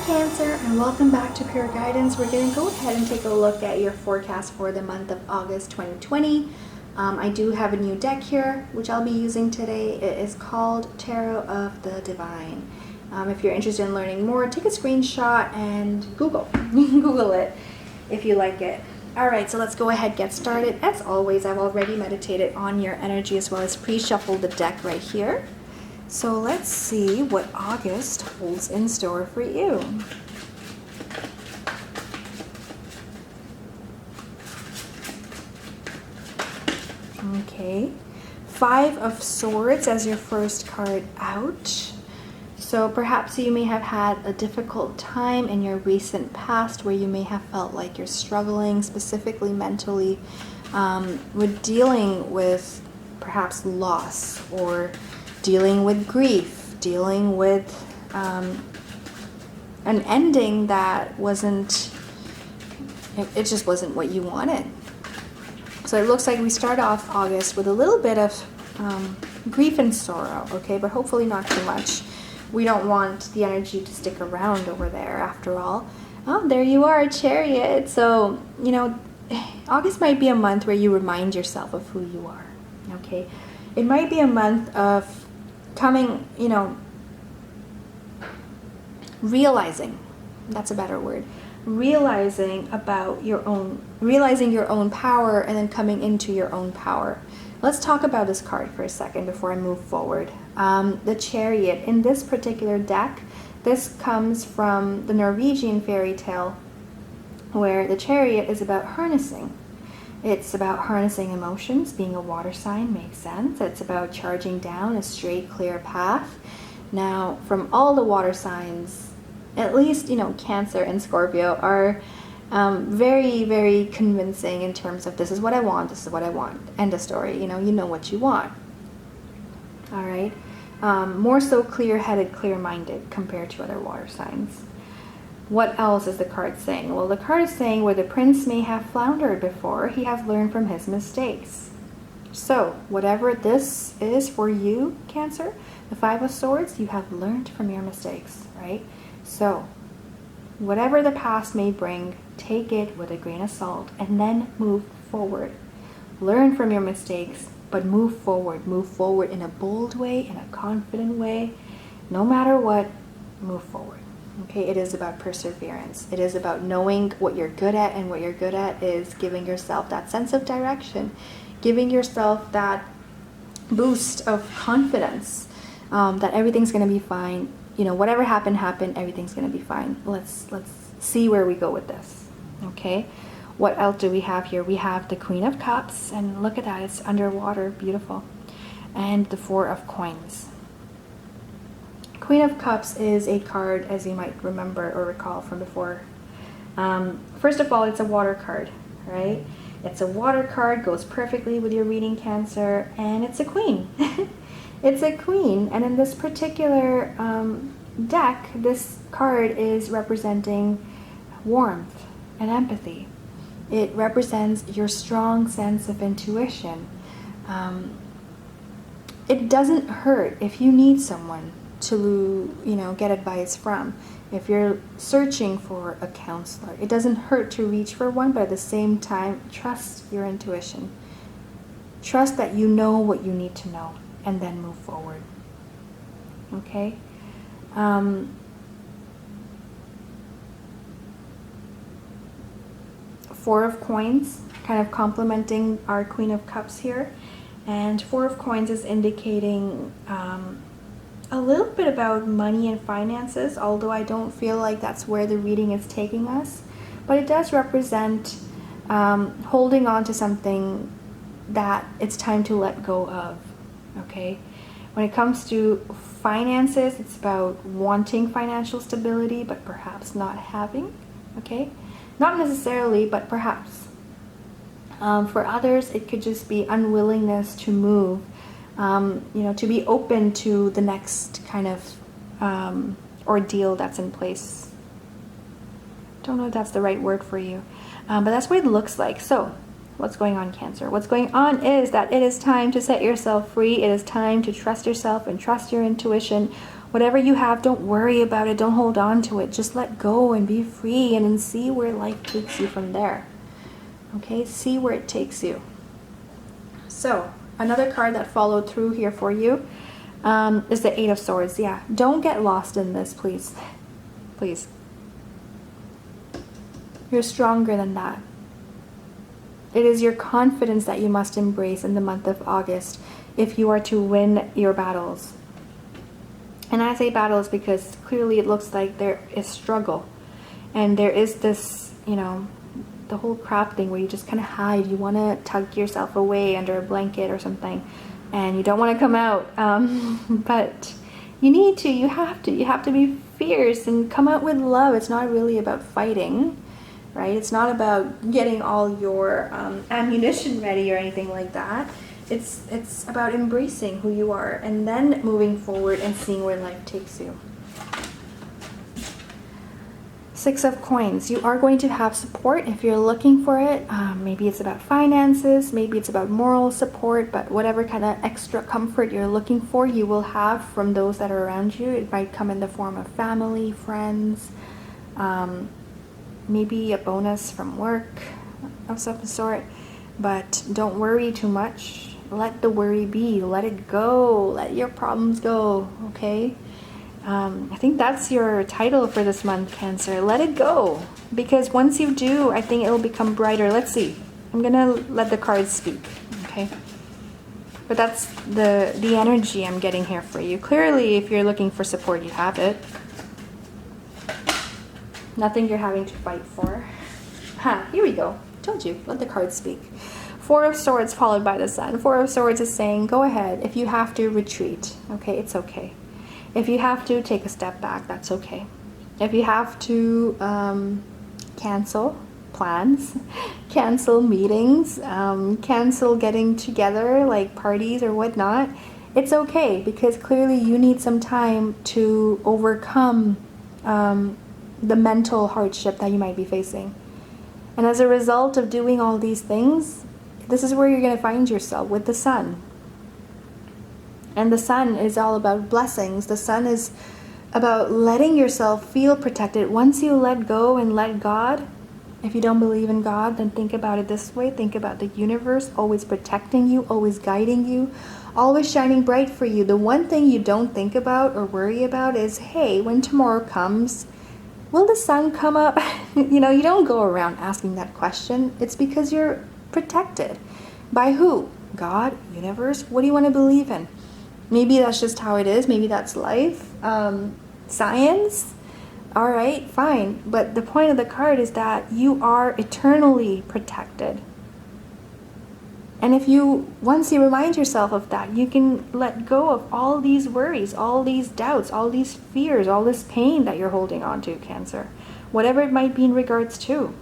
Cancer, and welcome back to Pure Guidance. We're going to go ahead and take a look at your forecast for the month of August 2020. I do have a new deck here, which I'll be using today. It is called Tarot of the Divine. If you're interested in learning more, take a screenshot and Google. You can Google it if you like it. Alright, so let's go ahead and get started. As always, I've already meditated on your energy as well as pre-shuffled the deck right here. So let's see what August holds in store for you. Okay, 5 of Swords as your first card out. So perhaps you may have had a difficult time in your recent past where you may have felt like you're struggling, specifically mentally, with dealing with perhaps loss or dealing with grief, dealing with an ending that wasn't, it just wasn't what you wanted. So it looks like we start off August with a little bit of grief and sorrow, okay, but hopefully not too much. We don't want the energy to stick around over there after all. Oh, there you are, Chariot. So, you know, August might be a month where you remind yourself of who you are, okay? It might be a month of coming, you know, realizing, that's a better word, realizing your own power and then coming into your own power. Let's talk about this card for a second before I move forward. The Chariot. In this particular deck, this comes from the Norwegian fairy tale where the Chariot is about harnessing. It's about harnessing emotions. Being a water sign makes sense. It's about charging down a straight, clear path. Now, from all the water signs, at least, you know, Cancer and Scorpio are very, very convincing in terms of this is what I want, this is what I want. End of story. You know what you want. All right. More so clear-headed, clear-minded compared to other water signs. What else is the card saying? Well, the card is saying where the prince may have floundered before, he has learned from his mistakes. So, whatever this is for you, Cancer, the 5 of Swords, you have learned from your mistakes, right? So, whatever the past may bring, take it with a grain of salt and then move forward. Learn from your mistakes, but move forward. Move forward in a bold way, in a confident way. No matter what, move forward. Okay, it is about perseverance. It is about knowing what you're good at, and what you're good at is giving yourself that sense of direction, giving yourself that boost of confidence that everything's going to be fine. You know, whatever happened, everything's going to be fine. Let's see where we go with this. Okay, what else do we have here? We have the Queen of Cups, and look at that, it's underwater, beautiful. And the 4 of Coins. Queen of Cups is a card, as you might remember or recall from before. First of all, it's a water card, right? It's a water card, goes perfectly with your reading, Cancer, and it's a queen. It's a queen, and in this particular deck, this card is representing warmth and empathy. It represents your strong sense of intuition. It doesn't hurt if you need someone to, you know, get advice from. If you're searching for a counselor, it doesn't hurt to reach for one, but at the same time, trust your intuition. Trust that you know what you need to know, and then move forward. Okay? 4 of Coins, kind of complementing our Queen of Cups here. And 4 of Coins is indicating a little bit about money and finances, although I don't feel like that's where the reading is taking us. But it does represent holding on to something that it's time to let go of, okay? When it comes to finances, it's about wanting financial stability, but perhaps not having, okay? Not necessarily, but perhaps. For others, it could just be unwillingness to move, you know, to be open to the next kind of ordeal that's in place. Don't know if that's the right word for you, but that's what it looks like. So, what's going on, Cancer? What's going on is that it is time to set yourself free. It is time to trust yourself and trust your intuition. Whatever you have, don't worry about it. Don't hold on to it. Just let go and be free, and then see where life takes you from there. Okay, see where it takes you. So, another card that followed through here for you is the Eight of Swords. Yeah, don't get lost in this, please. Please. You're stronger than that. It is your confidence that you must embrace in the month of August if you are to win your battles. And I say battles because clearly it looks like there is struggle. And there is this, you know, the whole crap thing where you just kind of hide. You want to tuck yourself away under a blanket or something. And you don't want to come out. But you need to. You have to. You have to be fierce and come out with love. It's not really about fighting. Right? It's not about getting all your ammunition ready or anything like that. It's about embracing who you are and then moving forward and seeing where life takes you. Six of Coins. You are going to have support if you're looking for it. Maybe it's about finances, maybe it's about moral support, but whatever kind of extra comfort you're looking for, you will have from those that are around you. It might come in the form of family, friends, maybe a bonus from work of some sort. But don't worry too much. Let the worry be. Let it go. Let your problems go. Okay? I think that's your title for this month, Cancer. Let it go. Because once you do, I think it'll become brighter. Let's see. I'm going to let the cards speak. Okay? But that's the energy I'm getting here for you. Clearly, if you're looking for support, you have it. Nothing you're having to fight for. Here we go. Told you. Let the cards speak. Four of Swords followed by the Sun. Four of Swords is saying, go ahead. If you have to, retreat. Okay, it's okay. If you have to, take a step back. That's okay. If you have to cancel plans, cancel meetings, cancel getting together, like parties or whatnot, it's okay, because clearly you need some time to overcome the mental hardship that you might be facing. And as a result of doing all these things, this is where you're going to find yourself with the Sun. And the Sun is all about blessings. The Sun is about letting yourself feel protected. Once you let go and let God, if you don't believe in God, then think about it this way. Think about the universe always protecting you, always guiding you, always shining bright for you. The one thing you don't think about or worry about is, hey, when tomorrow comes, will the sun come up? You know, you don't go around asking that question. It's because you're protected. By who? God, universe? What do you want to believe in? Maybe that's just how it is. Maybe that's life. Science? All right, fine. But the point of the card is that you are eternally protected. And if you, once you remind yourself of that, you can let go of all these worries, all these doubts, all these fears, all this pain that you're holding on to, Cancer. Whatever it might be in regards to.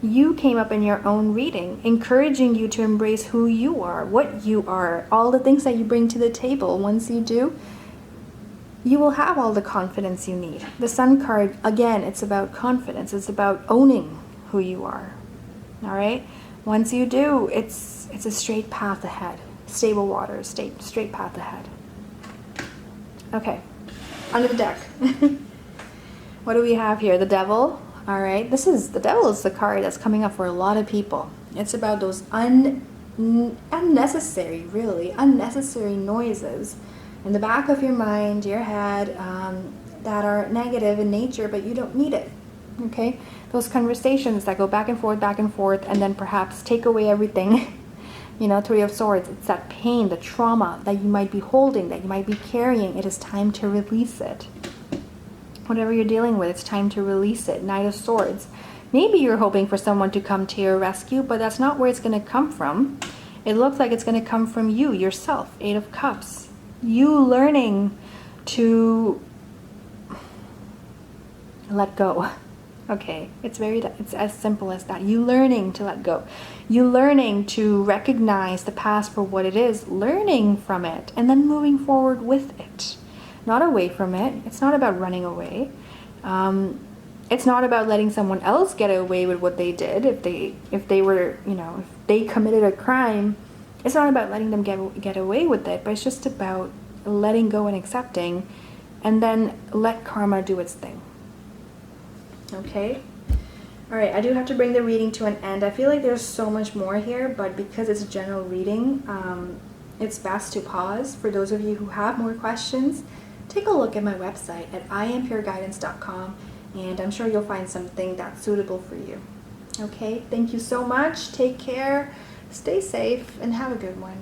You came up in your own reading, encouraging you to embrace who you are, what you are, all the things that you bring to the table. Once you do, you will have all the confidence you need. The Sun card, again, it's about confidence. It's about owning who you are. All right? Once you do, it's a straight path ahead. Stable waters, straight path ahead. Okay. Under the deck. What do we have here? The Devil. All right. The Devil is the card that's coming up for a lot of people. It's about those unnecessary noises in the back of your mind, your head, that are negative in nature, but you don't need it. Okay? Those conversations that go back and forth, and then perhaps take away everything. You know, Three of Swords, it's that pain, the trauma that you might be holding, that you might be carrying. It is time to release it. Whatever you're dealing with, it's time to release it. Knight of Swords. Maybe you're hoping for someone to come to your rescue, but that's not where it's going to come from. It looks like it's going to come from you, yourself. Eight of Cups. You learning to let go. Okay, it's as simple as that. You learning to let go. You learning to recognize the past for what it is, learning from it, and then moving forward with it. Not away from it. It's not about running away. It's not about letting someone else get away with what they did. If they were, you know, if they committed a crime, It's not about letting them get away with it, but it's just about letting go and accepting, and then let karma do its thing. Okay? All right, I do have to bring the reading to an end. I feel like there's so much more here, but because it's a general reading, it's best to pause. For those of you who have more questions, take a look at my website at iampureguidance.com, and I'm sure you'll find something that's suitable for you. Okay, thank you so much. Take care, stay safe, and have a good one.